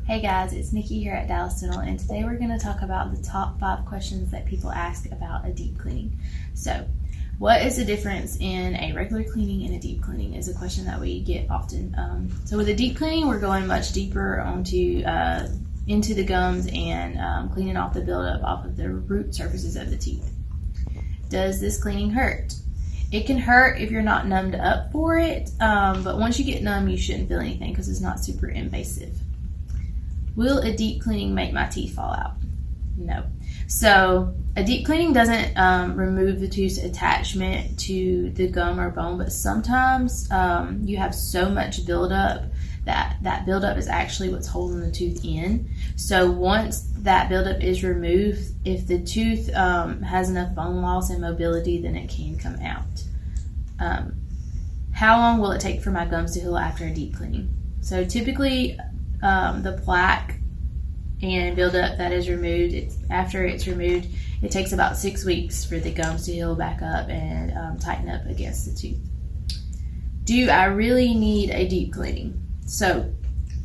Hey guys, it's Nikki here at Dallas Dental, and today we're going to talk about the top 5 questions that people ask about a deep cleaning. So, what is the difference in a regular cleaning and a deep cleaning is a question that we get often. So with a deep cleaning, we're going much deeper into the gums and cleaning off the buildup off of the root surfaces of the teeth. Does this cleaning hurt? It can hurt if you're not numbed up for it, but once you get numb, you shouldn't feel anything because it's not super invasive. Will a deep cleaning make my teeth fall out? No. So a deep cleaning doesn't remove the tooth's attachment to the gum or bone, but sometimes you have so much buildup that buildup is actually what's holding the tooth in. So once that buildup is removed, if the tooth has enough bone loss and mobility, then it can come out. How long will it take for my gums to heal after a deep cleaning? So typically the plaque and buildup that is removed, after it's removed, it takes about 6 weeks for the gums to heal back up and tighten up against the tooth. Do I really need a deep cleaning? So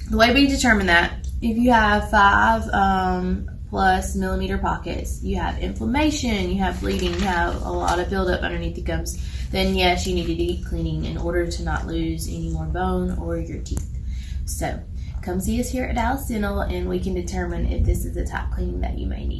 the way we determine that, if you have 5 plus millimeter pockets, you have inflammation, you have bleeding, you have a lot of buildup underneath the gums, then yes, you need a deep cleaning in order to not lose any more bone or your teeth. So come see us here at Dallas Dental and we can determine if this is the type cleaning that you may need.